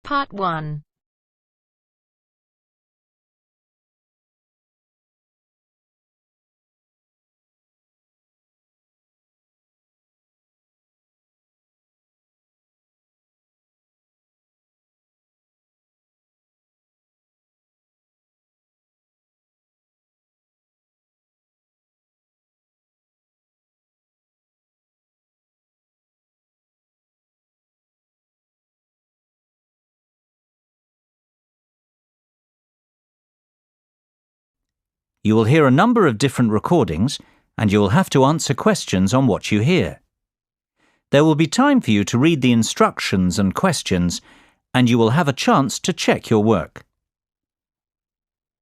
Part 1. You will hear a number of different recordings, and you will have to answer questions on what you hear. There will be time for you to read the instructions and questions, and you will have a chance to check your work.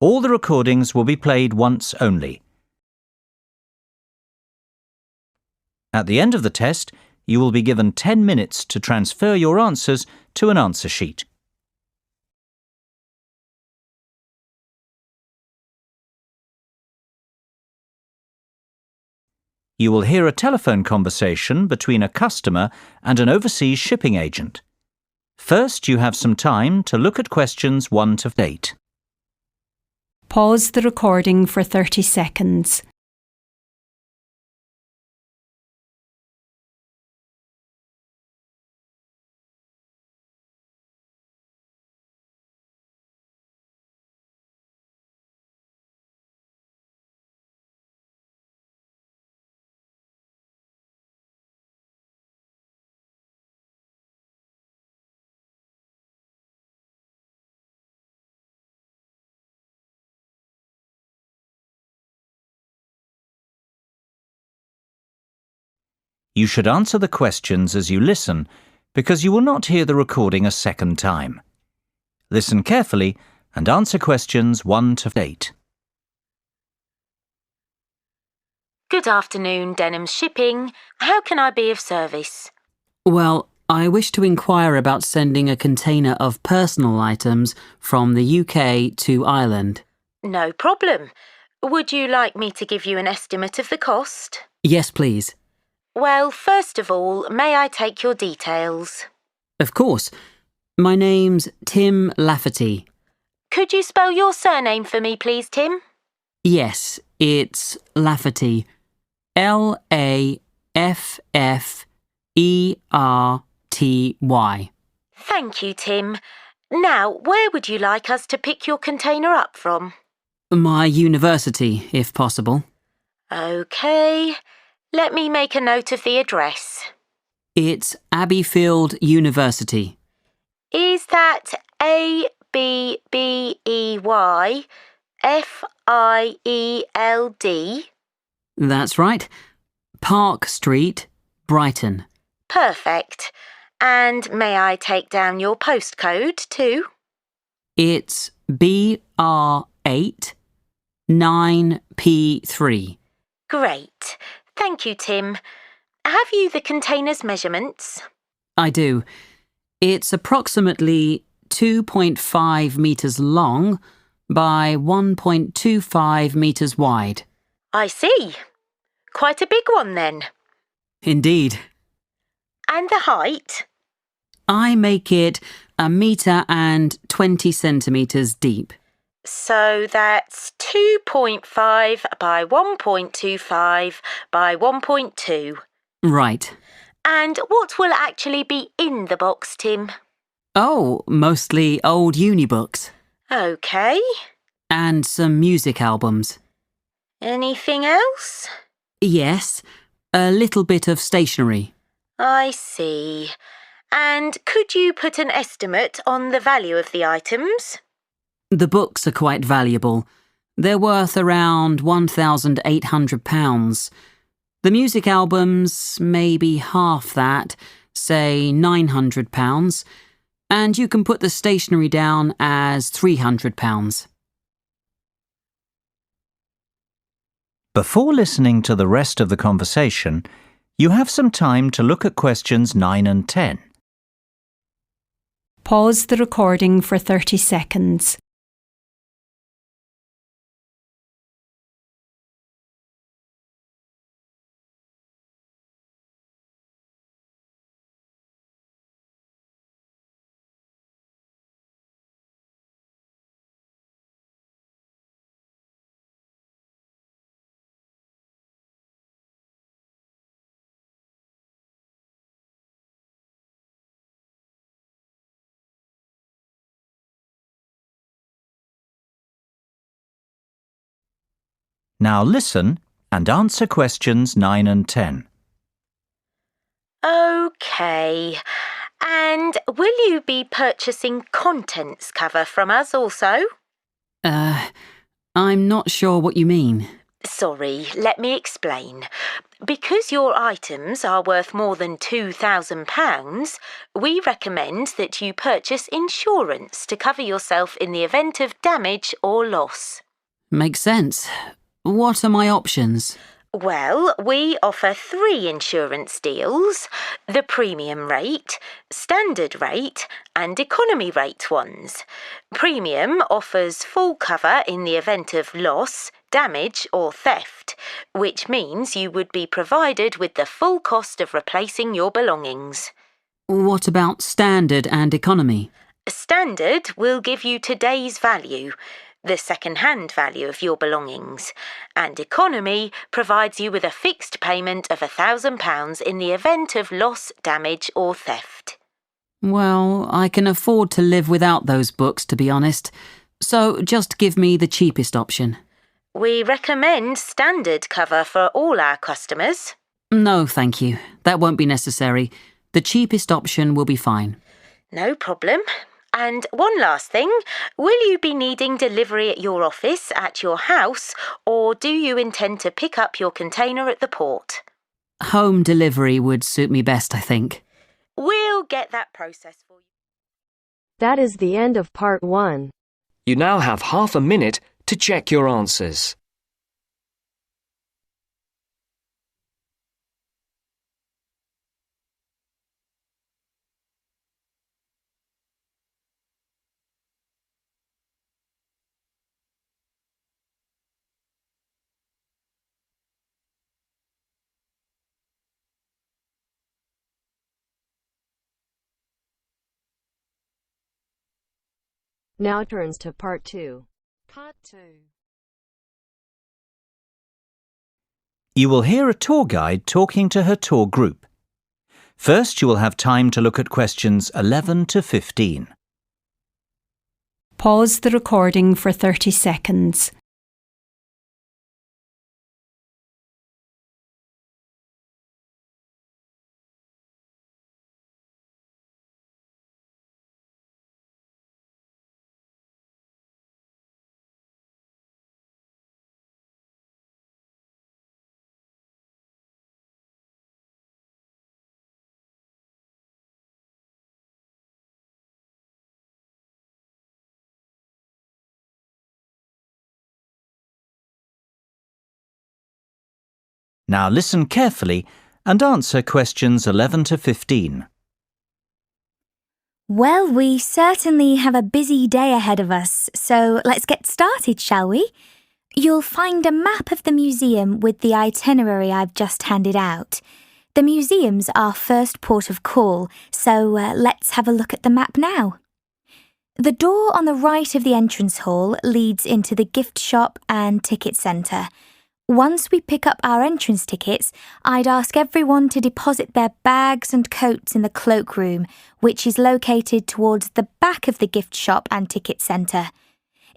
All the recordings will be played once only. At the end of the test, you will be given 10 minutes to transfer your answers to an answer sheet. You will hear a telephone conversation between a customer and an overseas shipping agent. First, you have some time to look at questions 1 to 8. Pause the recording for 30 seconds. You should answer the questions as you listen, because you will not hear the recording a second time. Listen carefully and answer questions 1 to 8. Good afternoon, Denham's Shipping. How can I be of service? Well, I wish to inquire about sending a container of personal items from the UK to Ireland. No problem. Would you like me to give you an estimate of the cost? Yes, please. Well, first of all, may I take your details? Of course. My name's Tim Lafferty. Could you spell your surname for me, please, Tim? Yes, it's Lafferty. Lafferty. Thank you, Tim. Now, where would you like us to pick your container up from? My university, if possible. OK. Let me make a note of the address. It's Abbeyfield University. Is that Abbeyfield? That's right. Park Street, Brighton. Perfect. And may I take down your postcode too? It's BR8 9P3. Great. Thank you, Tim. Have you the container's measurements? I do. It's approximately 2.5 metres long by 1.25 metres wide. I see. Quite a big one then. Indeed. And the height? I make it 1.20 metres deep. So that's 2.5 by 1.25 by 1.2. Right. And what will actually be in the box, Tim? Oh, mostly old uni books. OK. And some music albums. Anything else? Yes, a little bit of stationery. I see. And could you put an estimate on the value of the items? The books are quite valuable. They're worth around £1,800. The music albums, maybe half that, say £900. And you can put the stationery down as £300. Before listening to the rest of the conversation, you have some time to look at questions 9 and 10. Pause the recording for 30 seconds. Now listen and answer questions 9 and 10. OK. And will you be purchasing contents cover from us also? I'm not sure what you mean. Sorry, let me explain. Because your items are worth more than £2,000, we recommend that you purchase insurance to cover yourself in the event of damage or loss. Makes sense. What are my options? Well, we offer 3 insurance deals: the premium rate, standard rate, and economy rate ones. Premium offers full cover in the event of loss, damage or theft, which means you would be provided with the full cost of replacing your belongings. What about standard and economy? Standard will give you today's value, the second-hand value of your belongings, and economy provides you with a fixed payment of £1,000 in the event of loss, damage or theft. Well, I can afford to live without those books, to be honest. So just give me the cheapest option. We recommend standard cover for all our customers. No, thank you. That won't be necessary. The cheapest option will be fine. No problem. And one last thing, will you be needing delivery at your office, at your house, or do you intend to pick up your container at the port? Home delivery would suit me best, I think. We'll get that process for you. That is the end of part 1. You now have half a minute to check your answers. Now turns to part 2. Part 2. You will hear a tour guide talking to her tour group. First, you will have time to look at questions 11 to 15. Pause the recording for 30 seconds. Now listen carefully and answer questions 11 to 15. Well, we certainly have a busy day ahead of us, so let's get started, shall we? You'll find a map of the museum with the itinerary I've just handed out. The museum's our first port of call, so let's have a look at the map now. The door on the right of the entrance hall leads into the gift shop and ticket centre. Once we pick up our entrance tickets, I'd ask everyone to deposit their bags and coats in the cloakroom, which is located towards the back of the gift shop and ticket centre.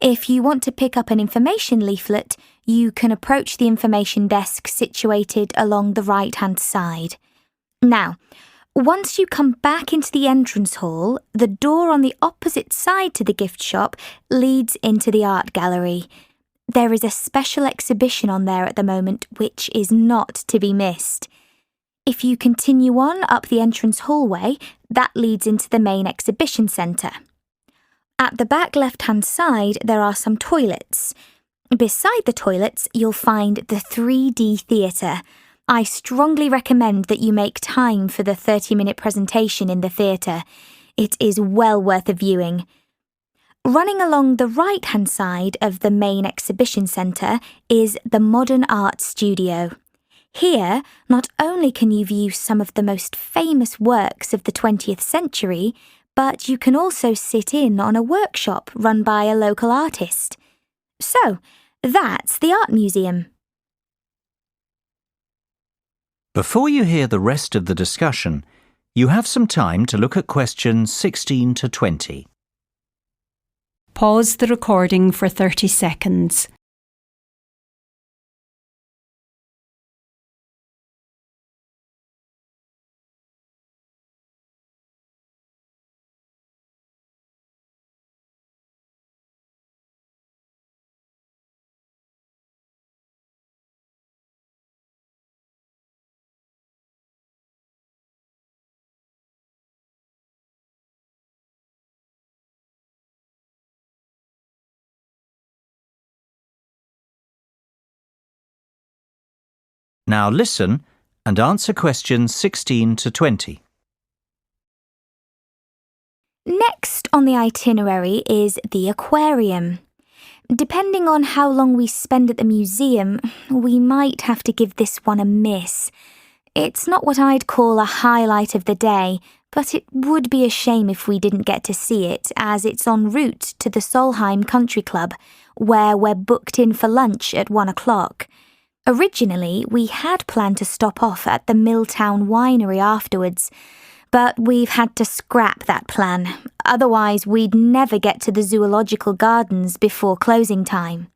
If you want to pick up an information leaflet, you can approach the information desk situated along the right-hand side. Now, once you come back into the entrance hall, the door on the opposite side to the gift shop leads into the art gallery. There is a special exhibition on there at the moment which is not to be missed. If you continue on up the entrance hallway, that leads into the main exhibition centre. At the back left-hand side, there are some toilets. Beside the toilets, you'll find the 3D theatre. I strongly recommend that you make time for the 30-minute presentation in the theatre. It is well worth a viewing. Running along the right-hand side of the main exhibition centre is the Modern Art Studio. Here, not only can you view some of the most famous works of the 20th century, but you can also sit in on a workshop run by a local artist. So, that's the art museum. Before you hear the rest of the discussion, you have some time to look at questions 16 to 20. Pause the recording for 30 seconds. Now listen and answer questions 16 to 20. Next on the itinerary is the aquarium. Depending on how long we spend at the museum, we might have to give this one a miss. It's not what I'd call a highlight of the day, but it would be a shame if we didn't get to see it, as it's en route to the Solheim Country Club, where we're booked in for lunch at 1 o'clock. Originally, we had planned to stop off at the Milltown Winery afterwards, but we've had to scrap that plan. Otherwise, we'd never get to the zoological gardens before closing time.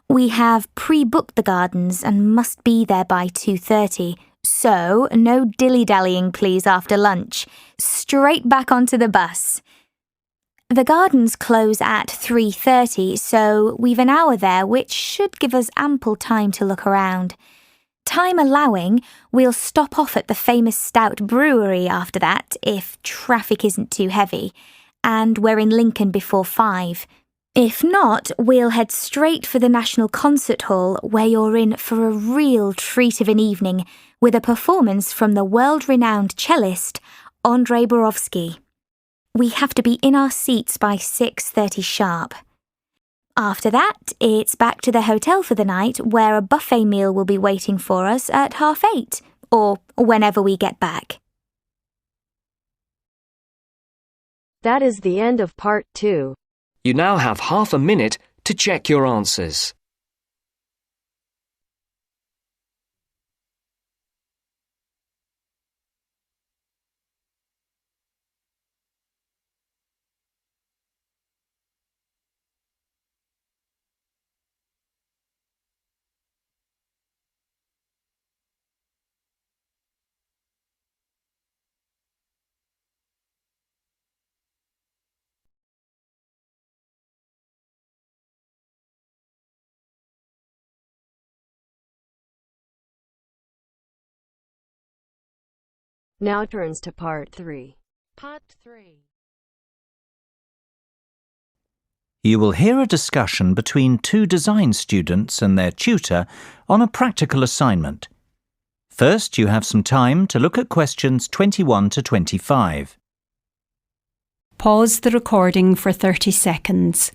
We have pre-booked the gardens and must be there by 2:30, so no dilly-dallying please after lunch. Straight back onto the bus. The gardens close at 3:30, so we've an hour there, which should give us ample time to look around. Time allowing, we'll stop off at the famous Stout Brewery after that, if traffic isn't too heavy, and we're in Lincoln before 5. If not, we'll head straight for the National Concert Hall, where you're in for a real treat of an evening, with a performance from the world-renowned cellist, Andrei Borovsky. We have to be in our seats by 6:30 sharp. After that, it's back to the hotel for the night, where a buffet meal will be waiting for us at 8:30, or whenever we get back. That is the end of part 2. You now have half a minute to check your answers. Now turns to part 3. Part 3. You will hear a discussion between two design students and their tutor on a practical assignment. First, you have some time to look at questions 21 to 25. Pause the recording for 30 seconds.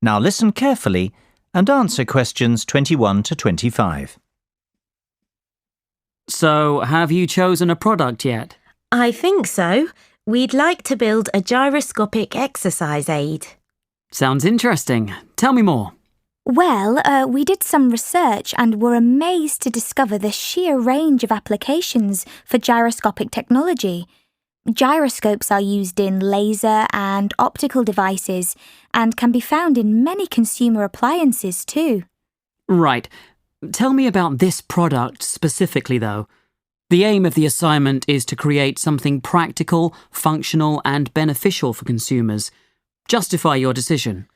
Now listen carefully and answer questions 21 to 25. So, have you chosen a product yet? I think so. We'd like to build a gyroscopic exercise aid. Sounds interesting. Tell me more. Well, we did some research and were amazed to discover the sheer range of applications for gyroscopic technology. Gyroscopes are used in laser and optical devices and can be found in many consumer appliances too. Right. Tell me about this product specifically, though. The aim of the assignment is to create something practical, functional, and beneficial for consumers. Justify your decision.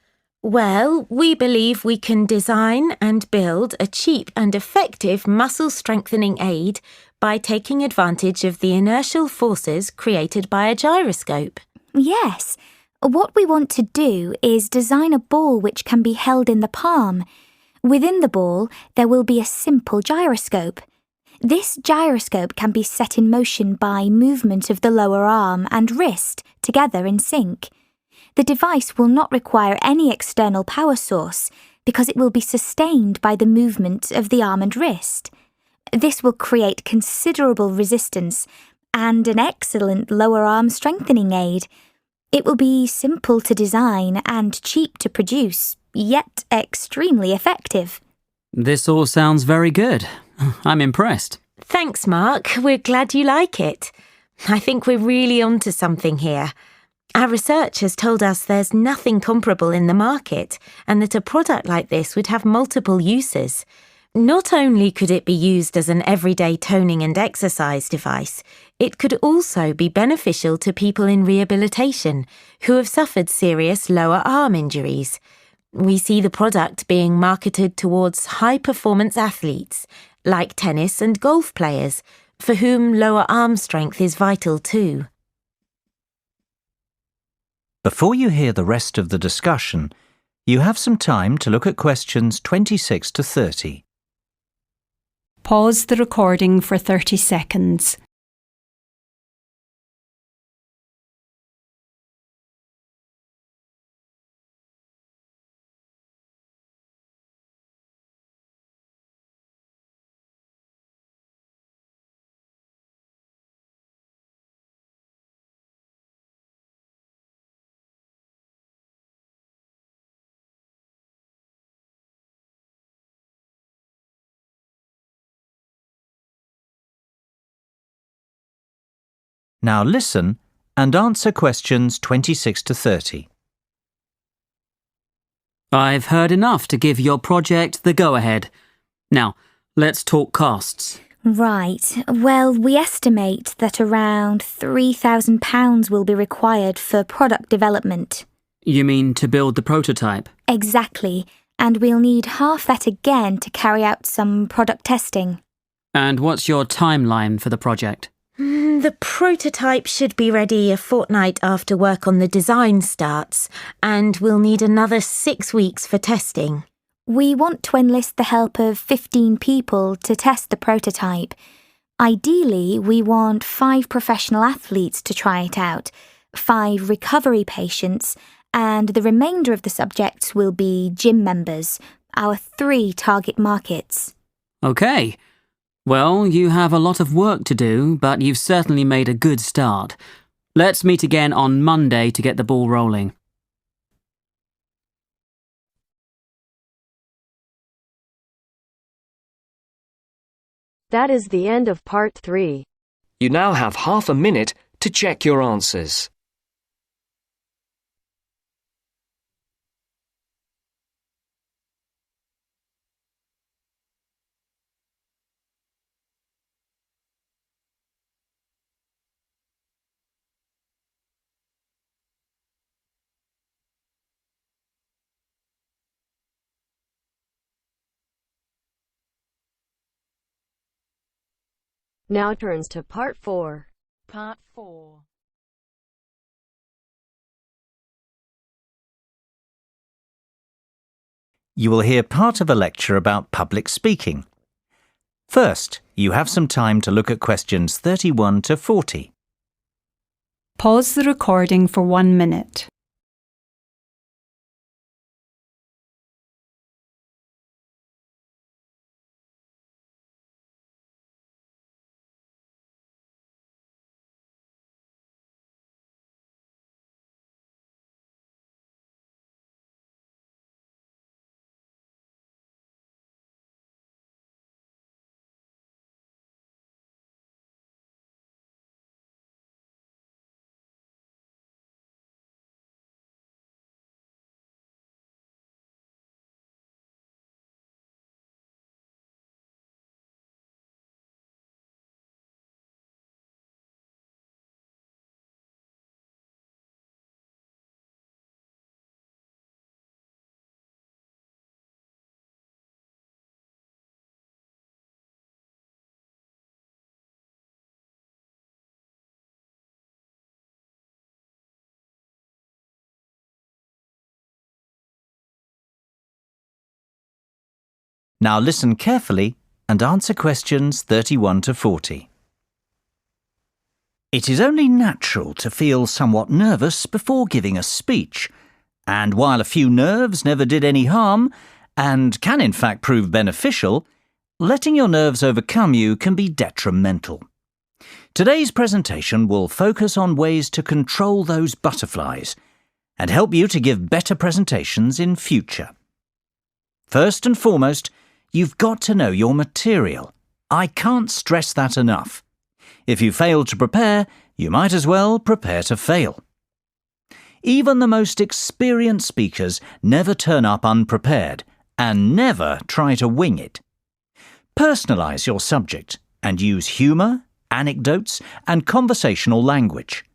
Well, we believe we can design and build a cheap and effective muscle strengthening aid by taking advantage of the inertial forces created by a gyroscope. Yes. What we want to do is design a ball which can be held in the palm. Within the ball, there will be a simple gyroscope. This gyroscope can be set in motion by movement of the lower arm and wrist together in sync. The device will not require any external power source because it will be sustained by the movement of the arm and wrist. This will create considerable resistance and an excellent lower arm strengthening aid. It will be simple to design and cheap to produce, yet extremely effective. This all sounds very good. I'm impressed. Thanks, Mark. We're glad you like it. I think we're really onto something here. Our research has told us there's nothing comparable in the market and that a product like this would have multiple uses. Not only could it be used as an everyday toning and exercise device, it could also be beneficial to people in rehabilitation who have suffered serious lower arm injuries. We see the product being marketed towards high-performance athletes, like tennis and golf players, for whom lower arm strength is vital too. Before you hear the rest of the discussion, you have some time to look at questions 26 to 30. Pause the recording for 30 seconds. Now listen and answer questions 26 to 30. I've heard enough to give your project the go-ahead. Now, let's talk costs. Right. Well, we estimate that around £3,000 will be required for product development. You mean to build the prototype? Exactly. And we'll need half that again to carry out some product testing. And what's your timeline for the project? The prototype should be ready a fortnight after work on the design starts, and we'll need another 6 weeks for testing. We want to enlist the help of 15 people to test the prototype. Ideally, we want 5 professional athletes to try it out, 5 recovery patients, and the remainder of the subjects will be gym members, our 3 target markets. Okay. Well, you have a lot of work to do, but you've certainly made a good start. Let's meet again on Monday to get the ball rolling. That is the end of part 3. You now have half a minute to check your answers. Now turns to part 4. Part 4. You will hear part of a lecture about public speaking. First, you have some time to look at questions 31 to 40. Pause the recording for 1 minute. Now listen carefully and answer questions 31 to 40. It is only natural to feel somewhat nervous before giving a speech, and while a few nerves never did any harm, and can in fact prove beneficial, letting your nerves overcome you can be detrimental. Today's presentation will focus on ways to control those butterflies and help you to give better presentations in future. First and foremost, you've got to know your material. I can't stress that enough. If you fail to prepare, you might as well prepare to fail. Even the most experienced speakers never turn up unprepared and never try to wing it. Personalize your subject and use humour, anecdotes, and conversational language.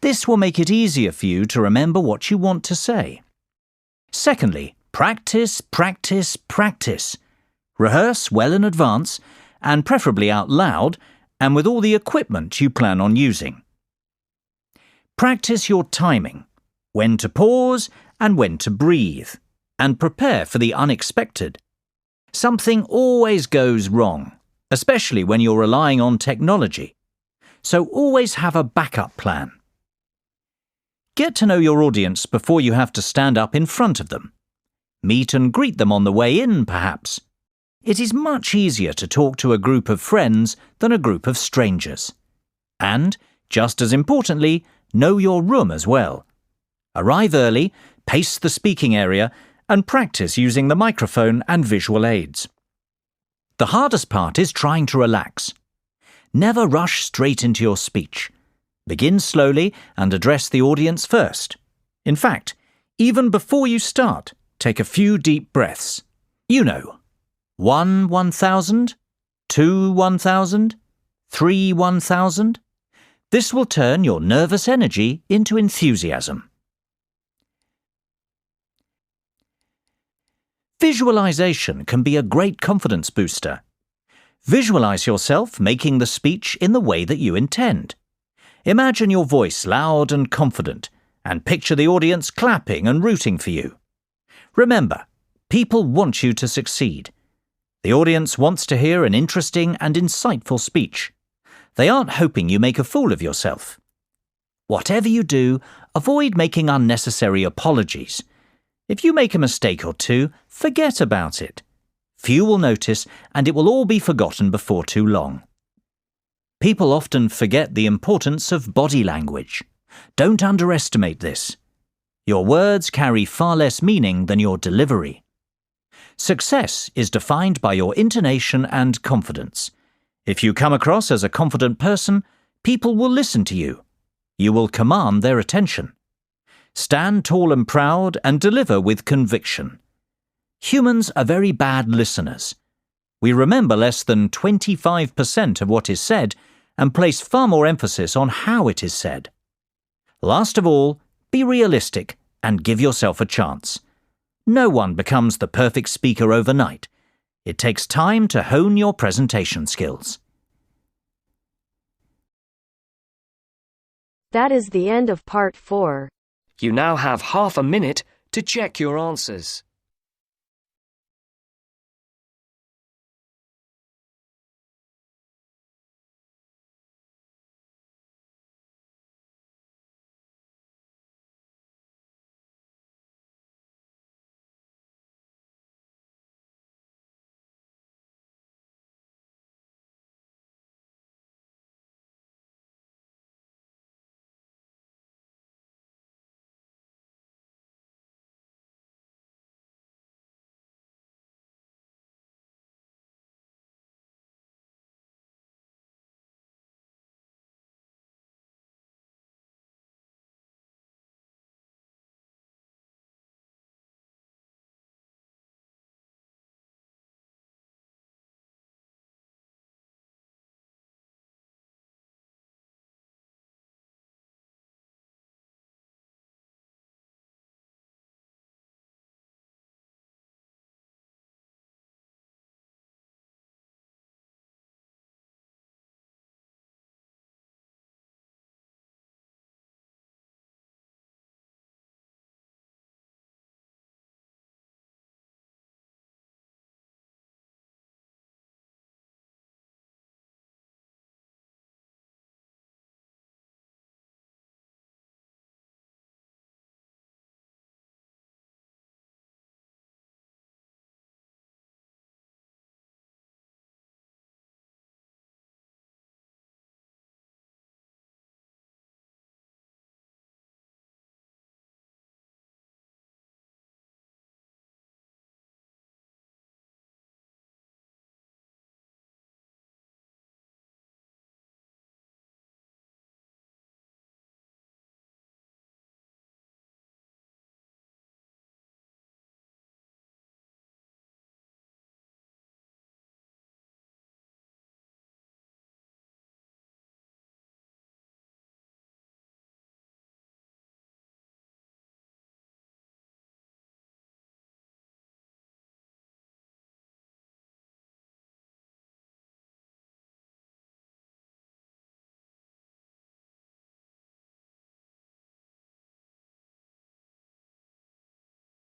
This will make it easier for you to remember what you want to say. Secondly, practice, practice, practice. Rehearse well in advance, and preferably out loud, and with all the equipment you plan on using. Practice your timing, when to pause and when to breathe, and prepare for the unexpected. Something always goes wrong, especially when you're relying on technology, so always have a backup plan. Get to know your audience before you have to stand up in front of them. Meet and greet them on the way in, perhaps. It is much easier to talk to a group of friends than a group of strangers. And, just as importantly, know your room as well. Arrive early, pace the speaking area, and practice using the microphone and visual aids. The hardest part is trying to relax. Never rush straight into your speech. Begin slowly and address the audience first. In fact, even before you start, take a few deep breaths. 1, 1,000, 2, 1,000, 3, 1,000. This will turn your nervous energy into enthusiasm. Visualization can be a great confidence booster. Visualize yourself making the speech in the way that you intend. Imagine your voice loud and confident, and picture the audience clapping and rooting for you. Remember, people want you to succeed. The audience wants to hear an interesting and insightful speech. They aren't hoping you make a fool of yourself. Whatever you do, avoid making unnecessary apologies. If you make a mistake or two, forget about it. Few will notice, and it will all be forgotten before too long. People often forget the importance of body language. Don't underestimate this. Your words carry far less meaning than your delivery. Success is defined by your intonation and confidence. If you come across as a confident person, people will listen to you. You will command their attention. Stand tall and proud and deliver with conviction. Humans are very bad listeners. We remember less than 25% of what is said and place far more emphasis on how it is said. Last of all, be realistic and give yourself a chance. No one becomes the perfect speaker overnight. It takes time to hone your presentation skills. That is the end of part 4. You now have half a minute to check your answers.